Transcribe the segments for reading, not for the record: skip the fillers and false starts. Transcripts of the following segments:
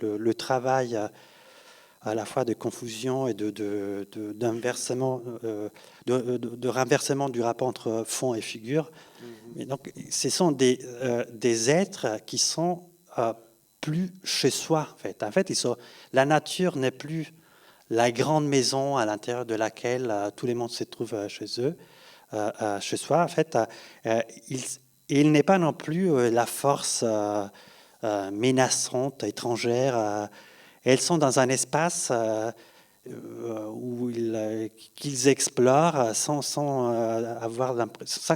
le travail à la fois de confusion et d'inversement, de renversement du rapport entre fond et figure. Mais donc, ce sont des êtres qui sont plus chez soi, en fait. En fait, la nature n'est plus la grande maison à l'intérieur de laquelle tout le monde se trouve chez eux, chez soi. En fait, il n'est pas non plus la force menaçante, étrangère. Elles sont dans un espace qu'ils explorent sans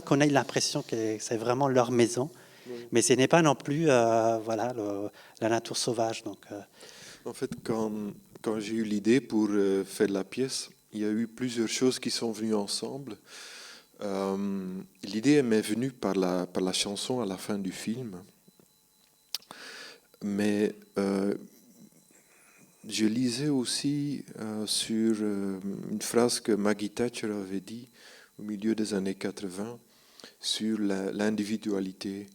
qu'on ait l'impression que c'est vraiment leur maison. Oui. Mais ce n'est pas non plus voilà, la nature sauvage. Donc, En fait, quand j'ai eu l'idée pour faire la pièce, il y a eu plusieurs choses qui sont venues ensemble. L'idée m'est venue par la chanson à la fin du film. Mais je lisais aussi sur une phrase que Maggie Thatcher avait dit au milieu des années 80 sur l'individualité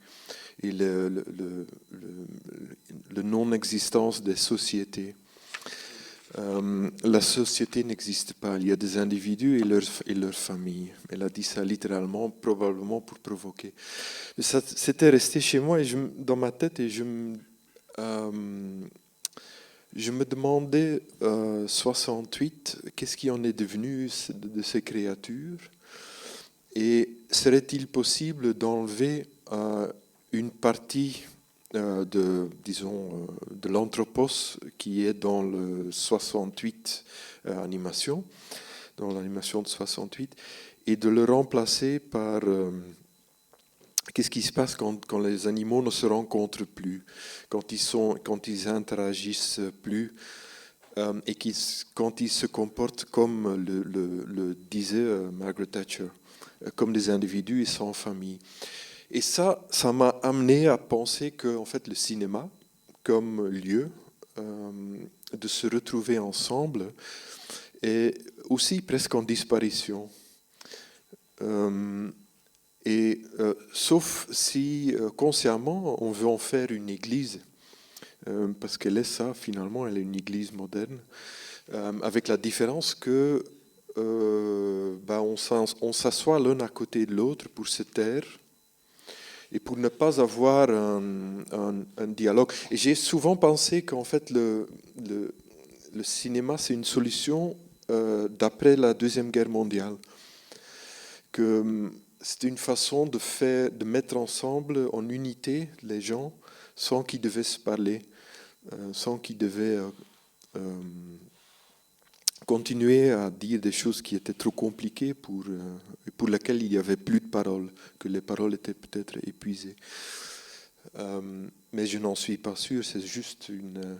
et le non-existence des sociétés. La société n'existe pas, il y a des individus et leur famille. Elle a dit ça littéralement, probablement pour provoquer. C'était resté chez moi et dans ma tête et je me demandais, 68, qu'est-ce qui en est devenu de ces créatures? Et serait-il possible d'enlever une partie de l'anthropos qui est dans le 68 animation, dans l'animation de 68, et de le remplacer par qu'est-ce qui se passe quand les animaux ne se rencontrent plus, quand ils interagissent plus, et quand ils se comportent comme le disait Margaret Thatcher, comme des individus et sans famille. Et ça m'a amené à penser que en fait, le cinéma, comme lieu de se retrouver ensemble, est aussi presque en disparition. Sauf si consciemment on veut en faire une église, parce qu'elle est ça finalement, elle est une église moderne, avec la différence que on s'assoit l'un à côté de l'autre pour se taire et pour ne pas avoir un dialogue. Et j'ai souvent pensé qu'en fait le cinéma c'est une solution d'après la Deuxième Guerre mondiale, que c'était une façon de mettre ensemble en unité les gens sans qu'ils devaient se parler, sans qu'ils devaient continuer à dire des choses qui étaient trop compliquées pour lesquelles il n'y avait plus de paroles, que les paroles étaient peut-être épuisées. Mais je n'en suis pas sûr, c'est juste une